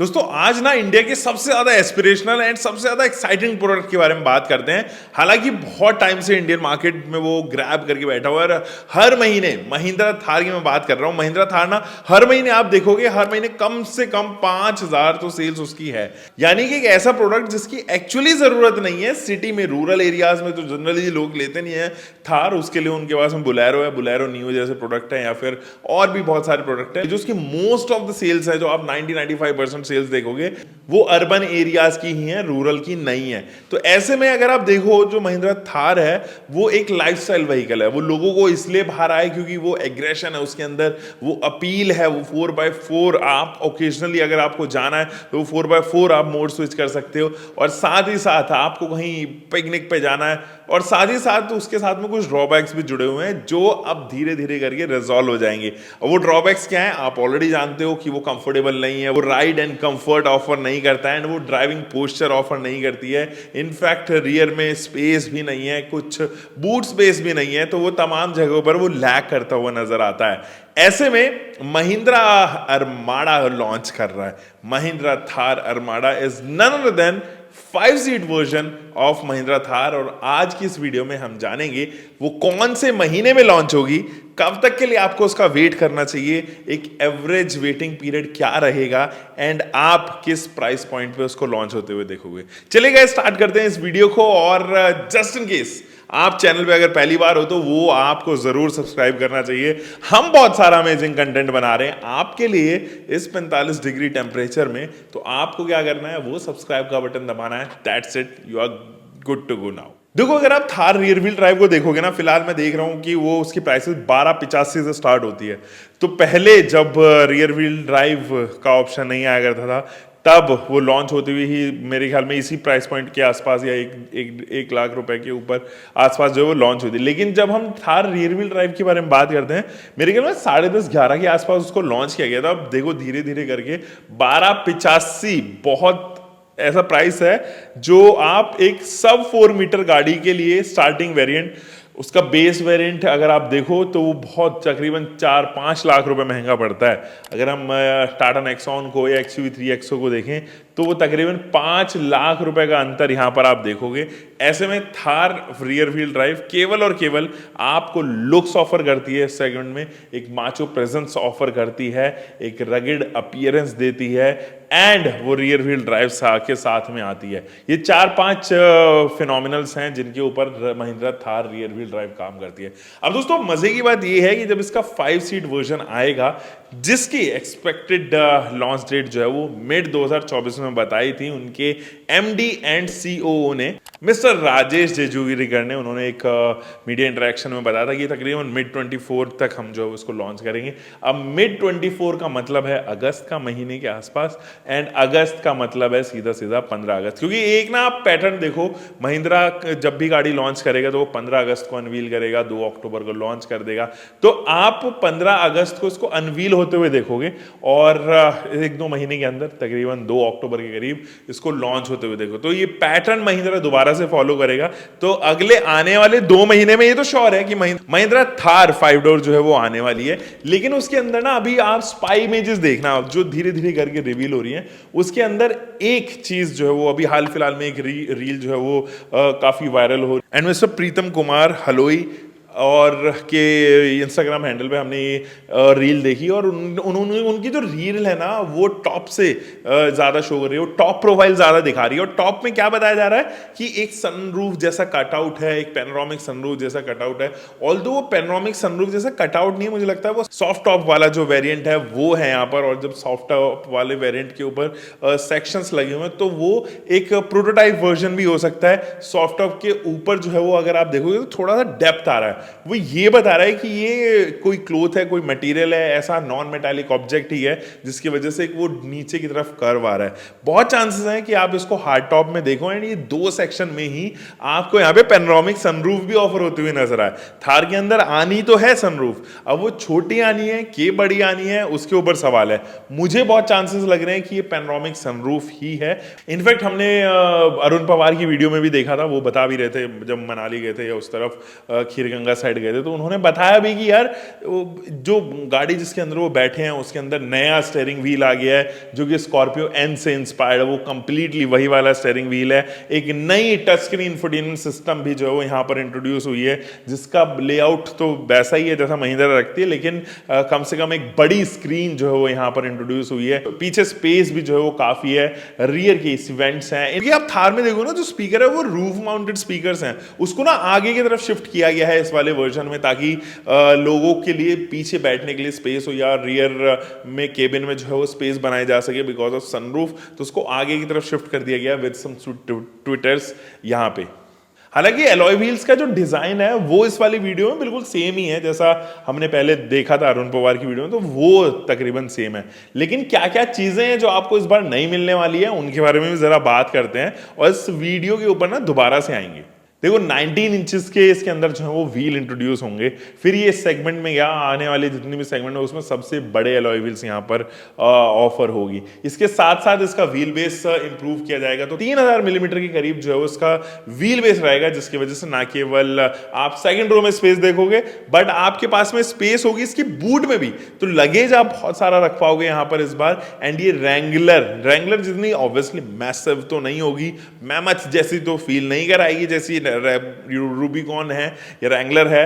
दोस्तों आज ना इंडिया के सबसे ज्यादा एस्पिरेशनल एंड सबसे ज्यादा एक्साइटिंग प्रोडक्ट के बारे में बात करते हैं। हालांकि बहुत टाइम से इंडियन मार्केट में वो ग्रैब करके बैठा हुआ है और हर महीने महिंद्रा थार की मैं बात कर रहा हूं। महिंद्रा थार ना हर महीने आप देखोगे हर महीने कम से कम 5,000 तो सेल्स उसकी है। यानी कि एक ऐसा प्रोडक्ट जिसकी एक्चुअली जरूरत नहीं है सिटी में, रूरल एरियाज में तो जनरली लोग लेते नहीं है थार। उसके लिए उनके पास में बुलेरो है, बुलेरो न्यू जैसे प्रोडक्ट है या फिर और भी बहुत सारे प्रोडक्ट है जो उसकी मोस्ट ऑफ द सेल्स है। जो आप 90-95% सेल्स देखोगे वो अर्बन एरियाज की ही है, रूरल की नहीं है। तो ऐसे में अगर आप देखो जो महिंद्रा थार है वो एक लाइफस्टाइल व्हीकल है। वो लोगों को इसलिए बाहर आए क्योंकि वो एग्रेशन है उसके अंदर, वो अपील है, वो 4x4 आप ओकेजनली अगर आपको जाना है तो वो 4x4 आप मोड स्विच कर सकते हो। और साथ ही साथ आपको कहीं पिकनिक पे जाना है और साथ ही साथ उसके साथ में कुछ ड्रॉबैक्स भी जुड़े हुए हैं जो अब धीरे धीरे करके रिजॉल्व हो जाएंगे। और वो ड्रॉबैक्स क्या है आप ऑलरेडी जानते हो कि वो कंफर्टेबल नहीं है, वो राइड एंड कंफर्ट ऑफर नहीं करता है एंड वो ड्राइविंग पोस्चर ऑफर नहीं करती है। इनफैक्ट रियर में स्पेस भी नहीं है, कुछ बूट स्पेस भी नहीं है, तो वो तमाम जगहों पर वो लैग करता हुआ नजर आता है। ऐसे में महिंद्रा अरमाडा लॉन्च कर रहा है। Mahindra Thar Armada is none other than 5 seat version of Mahindra Thar. और आज की इस वीडियो में हम जानेंगे वो कौन से महीने में लॉन्च होगी, कब तक के लिए आपको उसका वेट करना चाहिए, एक एवरेज वेटिंग पीरियड क्या रहेगा एंड आप किस प्राइस पॉइंट पे उसको लॉन्च होते हुए देखोगे। चलिए गाइस स्टार्ट करते हैं इस वीडियो को। और जस्ट इन केस आप चैनल पे अगर पहली बार हो तो वो आपको जरूर सब्सक्राइब करना चाहिए। हम बहुत सारा अमेजिंग कंटेंट बना रहे हैं आपके लिए इस 45 डिग्री टेम्परेचर में। तो आपको क्या करना है, वो सब्सक्राइब का बटन दबाना है। That's it, you are good to go now. देखो अगर आप थार रियर व्हील ड्राइव को देखोगे ना, फिलहाल मैं देख रहा हूं कि वो उसकी प्राइसेस 12,85 से स्टार्ट होती है। तो पहले जब रियर व्हील ड्राइव का ऑप्शन नहीं आया करता था तब वो लॉन्च होती हुई ही मेरे ख्याल में इसी प्राइस पॉइंट के आसपास या एक लाख रुपए के ऊपर आसपास जो वो लॉन्च होती है। लेकिन जब हम थार रियर व्हील ड्राइव के बारे में बात करते हैं मेरे ख्याल में 10:30-11 के आसपास उसको लॉन्च किया गया था। अब देखो धीरे धीरे करके 12,85 बहुत ऐसा प्राइस है जो आप एक सब 4 मीटर गाड़ी के लिए स्टार्टिंग वेरिएंट, उसका बेस वेरिएंट अगर आप देखो तो वो बहुत तकरीबन 4-5 लाख रुपए महंगा पड़ता है। अगर हम टाटा नेक्सॉन को या XUV 3XO को देखें तो वो तकरीबन 5 लाख रुपए का अंतर यहां पर आप देखोगे। ऐसे में थार रियर व्हील ड्राइव केवल और केवल आपको लुक्स ऑफर करती है, सेगमेंट में एक माचो प्रेजेंस ऑफर करती है, एक रगिड अपीयरेंस देती है एंड वो रियर व्हील ड्राइव के साथ में आती है। ये 4-5 फिनोमिनल्स हैं जिनके ऊपर Mahindra Thar rear wheel drive काम करती है। अब दोस्तों मजे की बात ये है कि जब इसका 5 सीट वर्जन आएगा जिसकी एक्सपेक्टेड लॉन्च डेट जो है वो मिड 2024 में बताई थी उनके MD एंड COO ने, मिस्टर राजेश जेजूरीकर ने, उन्होंने एक मीडिया इंटरेक्शन में बताया था कि तकरीबन मिड 24 तक हम जो है उसको लॉन्च करेंगे। अब मिड 24 का मतलब है अगस्त का महीने के आसपास एंड अगस्त का मतलब है सीधा सीधा 15 अगस्त। क्योंकि एक ना आप पैटर्न देखो, महिंद्रा जब भी गाड़ी लॉन्च करेगा तो वो 15 अगस्त को अनवील करेगा, 2 अक्टूबर को लॉन्च कर देगा। तो आप 15 अगस्त को इसको अनवील होते हुए देखोगे और 1-2 महीने के अंदर तकरीबन 2 अक्टूबर के करीब इसको लॉन्च होते हुए देखो। तो ये पैटर्न महिंद्रा दोबारा से फॉलो करेगा। तो अगले आने वाले 2 महीने में ये तो श्योर है कि महिंद्रा थार 5 डोर जो है वो आने वाली है। लेकिन उसके अंदर ना अभी आप स्पाई इमेजेस देखना जो धीरे धीरे करके रिवील हो रही है, उसके अंदर एक चीज जो है वो अभी हाल फिलहाल में एक रील जो है वो काफी वायरल हो रही है। एंड मिस्टर प्रीतम कुमार हलोई और के इंस्टाग्राम हैंडल पे हमने ये रील देखी और उन्होंने उनकी जो रील है ना वो टॉप से ज्यादा शो कर रही है, वो टॉप प्रोफाइल ज्यादा दिखा रही है। और टॉप में क्या बताया जा रहा है कि एक सनरूफ जैसा कटआउट है, एक पैनोरामिक सनरूफ जैसा कटआउट है। ऑल्दो वो पैनोरामिक सनरूफ जैसा कटआउट नहीं है, मुझे लगता है वो सॉफ्ट टॉप वाला जो वेरिएंट है वो है यहाँ पर। और जब सॉफ्ट टॉप वाले वेरिएंट के ऊपर सेक्शंस लगे हुए हैं तो वो एक प्रोटोटाइप वर्जन भी हो सकता है। सॉफ्ट टॉप के ऊपर जो है वो अगर आप देखोगे तो थोड़ा सा डेप्थ आ रहा है। वो ये बता रहा है कि ये कोई क्लोथ है, कोई मटेरियल है, ऐसा नॉन मेटालिक ऑब्जेक्ट ही है जिसकी वजह से वो नीचे की तरफ कर्व आ रहा है। बहुत चांसेस हैं कि आप इसको हार्ड टॉप में देखो एंड ये 2 सेक्शन में ही आपको यहाँ पे पैनोरामिक सनरूफ भी ऑफर होती हुई नजर आए। थार के अंदर आनी तो है सनरूफ, अब वो छोटी आनी है कि बड़ी आनी है उसके ऊपर सवाल है। मुझे बहुत चांसेस लग रहे हैं कि ये पैनोरामिक सनरूफ ही है। इनफैक्ट हमने अरुण पवार की वीडियो में भी देखा था, वो बता भी रहे थे जब मनाली गए थे या उस तरफ खीरगंगा दरभंगा साइड गए थे, तो उन्होंने बताया भी कि यार जो गाड़ी जिसके अंदर वो बैठे हैं उसके अंदर नया स्टीयरिंग व्हील आ गया है जो कि स्कॉर्पियो एन से इंस्पायर्ड है, वो कंप्लीटली वही वाला स्टीयरिंग व्हील है। एक नई टच स्क्रीन इंफोटेनमेंट सिस्टम भी जो है वो यहाँ पर इंट्रोड्यूस हुई है, जिसका लेआउट तो वैसा ही है जैसा महिंद्रा रखती है, लेकिन कम से कम एक बड़ी स्क्रीन जो है वो यहाँ पर इंट्रोड्यूस हुई है। पीछे स्पेस भी जो है वो काफी है, रियर के इवेंट्स हैं। इनकी आप थार में देखो ना, जो स्पीकर है वो रूफ माउंटेड स्पीकर्स हैं, उसको ना आगे की तरफ शिफ्ट किया गया है इस वाले वर्जन में, ताकि लोगों के लिए पीछे बैठने के लिए स्पेस हो या रियर में केबिन में जो है वो स्पेस बनाई जा सके बिकॉज ऑफ सनरूफ, तो उसको आगे की तरफ शिफ्ट कर दिया गया विद सम ट्विटर्स यहाँ पे। हालांकि एलॉय व्हील्स का जो डिजाइन है वो इस वाली वीडियो में बिल्कुल सेम ही है जैसा हमने पहले देखा था अरुण पवार की वीडियो में, तो वो तकरीबन सेम है। लेकिन क्या क्या चीजें हैं जो आपको इस बार नहीं मिलने वाली है उनके बारे में भी जरा बात करते हैं, और इस वीडियो के ऊपर ना दोबारा से आएंगे। देखो 19 इंचेस के इसके अंदर जो है वो व्हील इंट्रोड्यूस होंगे। फिर ये सेगमेंट में क्या आने वाले जितनी भी सेगमेंट है उसमें सबसे बड़े एलॉय व्हील्स यहाँ पर ऑफर होगी। इसके साथ साथ इसका व्हील बेस इंप्रूव किया जाएगा, तो 3000 मिलीमीटर के करीब जो है उसका व्हील बेस रहेगा, जिसकी वजह से ना केवल आप सेकंड रो में स्पेस देखोगे बट आपके पास में स्पेस होगी इसकी बूट में भी, तो लगेज आप बहुत सारा रख पाओगे यहाँ पर इस बार। एंड ये रैंगलर जितनी ऑब्वियसली मैसिव तो नहीं होगी, मैमथ जैसी तो फील नहीं कराएगी जैसी रूबिकॉन है या रैंगलर है,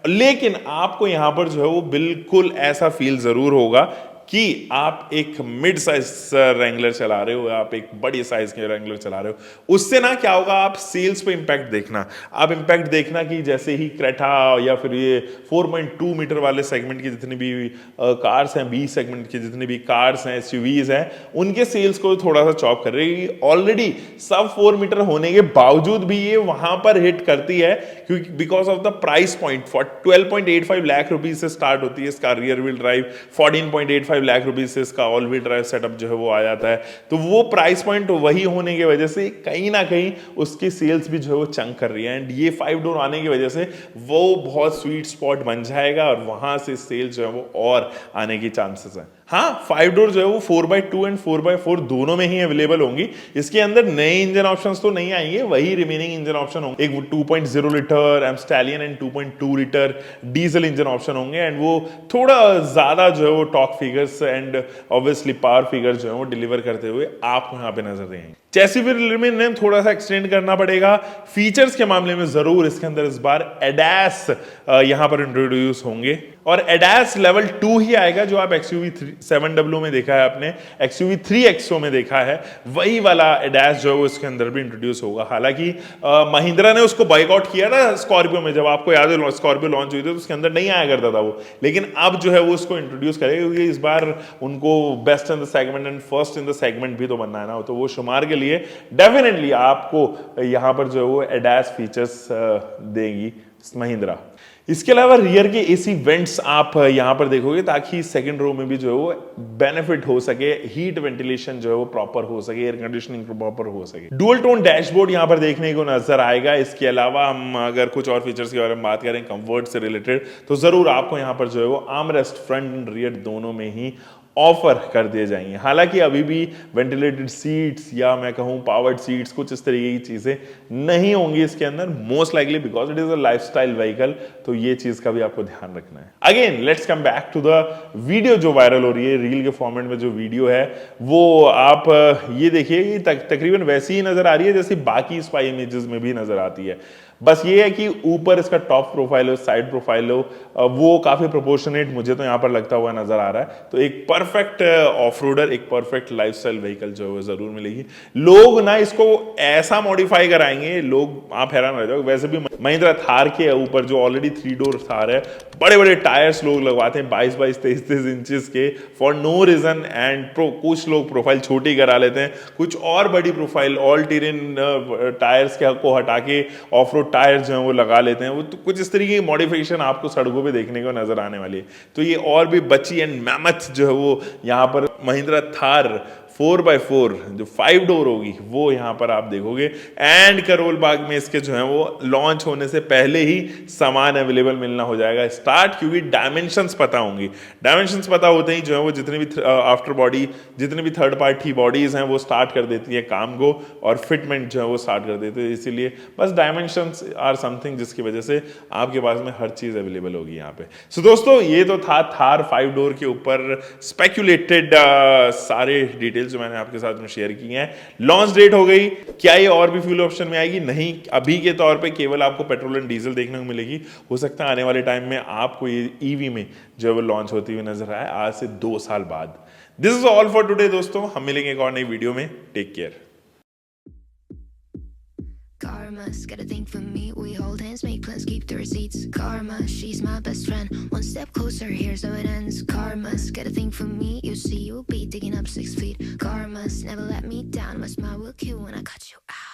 लेकिन आपको यहां पर जो है वो बिल्कुल ऐसा फील जरूर होगा कि आप एक मिड साइज रैंगलर चला रहे हो, आप एक बड़ी साइज के रैंगलर चला रहे हो। उससे ना क्या होगा, आप सेल्स पे इंपैक्ट देखना, आप इंपैक्ट देखना कि जैसे ही क्रेटा या फिर ये 4.2 मीटर वाले सेगमेंट की जितनी भी कार्स हैं, बी सेगमेंट की जितनी भी कार्स हैं, एसयूवीज हैं, उनके सेल्स को थोड़ा सा चॉप कर रही है। ऑलरेडी सब 4 मीटर होने के बावजूद भी ये वहां पर हिट करती है, क्योंकि because of the price point 12.85 lakh rupees से स्टार्ट होती है इसका rear wheel drive, 14.85 lakh rupees से इसका ऑल व्हील ड्राइव सेटअप जो है वो आ जाता है। तो वो प्राइस पॉइंट वही होने की वजह से कहीं ना कहीं उसकी सेल्स भी जो है वो चंक कर रही है, एंड ये 5 डोर आने की वजह से वो बहुत स्वीट स्पॉट बन जाएगा और वहां से सेल्स जो है वो और आने की चांसेस है। हाँ, 5 डोर जो है वो 4x2 एंड 4x4 दोनों में ही अवेलेबल होंगी। इसके अंदर नए इंजन ऑप्शंस तो नहीं आएंगे, वही रिमेनिंग इंजन ऑप्शन होंगे। एक 2.0 litre M stallion and 2.2 litre diesel engine option होंगे, एंड वो थोड़ा ज्यादा जो है वो torque figures and obviously power figure जो है वो डिलीवर करते हुए आपको यहाँ पे नजर देंगे। चैसी व्हील में थोड़ा सा एक्सटेंड करना पड़ेगा। फीचर्स के मामले में जरूर इसके अंदर इस बार एडास यहां पर इंट्रोड्यूस होंगे, और एडास लेवल 2 ही आएगा जो आप XUV 7W में देखा है, आपने XUV 3XO में देखा है, वही वाला एडास जो है वो इसके अंदर भी इंट्रोड्यूस होगा। हालांकि महिंद्रा ने उसको बॉयकॉट किया था स्कॉर्पियो में, जब आपको याद है स्कॉर्पियो लॉन्च हुई थी तो उसके अंदर नहीं आया करता था वो, लेकिन अब जो है वो उसको इंट्रोड्यूस करेगा, क्योंकि इस बार उनको best in the segment and first in the segment भी तो बनना है ना, तो वो शुमार के लिए डेफिनेटली आपको यहां पर जो है वो एडास फीचर्स देगी महिंद्रा। इसके अलावा रियर के एसी वेंट्स आप यहां पर देखोगे, ताकि सेकंड रो में भी जो है वो बेनिफिट हो सके, हीट वेंटिलेशन जो है वो प्रॉपर हो सके, एयर कंडीशनिंग प्रॉपर हो सके। डुअल टोन डैशबोर्ड यहां पर देखने को नजर आएगा। इसके अलावा हम अगर कुछ और फीचर्स के बारे में बात करें कंफर्ट से रिलेटेड, तो जरूर आपको यहां पर जो है वो arm rest front end rear दोनों में ही ऑफर कर दिए जाएंगे। हालांकि अभी भी वेंटिलेटेड सीट्स या मैं कहूं पावर्ड सीट्स, कुछ इस तरीके की चीजें नहीं होंगी इसके अंदर, most likely because it is a lifestyle vehicle, तो ये चीज का भी आपको ध्यान रखना है। Again let's come back to the video जो वायरल हो रही है, रील के फॉर्मेट में जो वीडियो है वो आप ये देखिए, तकरीबन वैसी ही नजर आ रही है जैसी बाकी स्पाई इमेजेस में भी नजर आती है। बस ये है कि ऊपर इसका टॉप प्रोफाइल हो, साइड प्रोफाइल हो, वो काफी प्रोपोर्शनेट मुझे तो यहां पर लगता हुआ नजर आ रहा है। तो एक परफेक्ट ऑफ रोडर, एक परफेक्ट लाइफस्टाइल व्हीकल जो है वो जरूर मिलेगी। लोग ना इसको ऐसा मॉडिफाई कराएंगे, लोग आप हैरान रह जाओगे। वैसे भी महिंद्रा थार के ऊपर जो ऑलरेडी 3 डोर थार है, बड़े बड़े टायर्स लोग लगवाते हैं 22-22, 23-23 इंचेस के फॉर नो रीजन, एंड कुछ लोग प्रोफाइल छोटी करा लेते हैं, कुछ और बड़ी प्रोफाइल ऑल टेरेन टायर्स को हटा के ऑफ रोड टायर जो है वो लगा लेते हैं। वो तो कुछ इस तरीके की मॉडिफिकेशन आपको सड़कों पे देखने को नजर आने वाली है। तो ये और भी बची एंड मैमथ जो है वो यहाँ पर महिंद्रा थार 4x4 जो 5 डोर होगी वो यहाँ पर आप देखोगे। एंड करोल बाग में इसके जो है वो लॉन्च होने से पहले ही सामान अवेलेबल मिलना हो जाएगा स्टार्ट, क्योंकि डायमेंशंस पता होंगी। डायमेंशंस पता होते ही जो है वो जितने भी आफ्टर बॉडी, जितने भी थर्ड पार्टी बॉडीज हैं वो स्टार्ट कर देती है काम को, और फिटमेंट जो है वो स्टार्ट कर देते हैं। इसीलिए बस डायमेंशंस आर समथिंग जिसकी वजह से आपके पास में हर चीज अवेलेबल होगी यहाँ पे। सो दोस्तों ये तो था थार 5 डोर के ऊपर स्पेक्यूलेटेड सारे डिटेल्स जो मैंने आपके साथ में शेयर की हैं। लॉन्च डेट हो गई, क्या ये और भी फ्यूल ऑप्शन में आएगी? नहीं, अभी के तौर पे केवल आपको पेट्रोल एंड डीजल देखने को मिलेगी। हो सकता है आने वाले टाइम में आपको ये ईवी में जो है वो लॉन्च होती हुई नजर आए आज से 2 साल बाद। This is all for today दोस्तों, हम मिलेंगे एक और नई वीडियो में। Take care. Karma's got a thing for me. We hold hands, make plans, keep the receipts. Karma, she's my best friend. One step closer, here's how it ends. Karma's got a thing for me. You see, you'll be digging up 6 feet. Karma's never let me down. My smile will kill when I cut you out.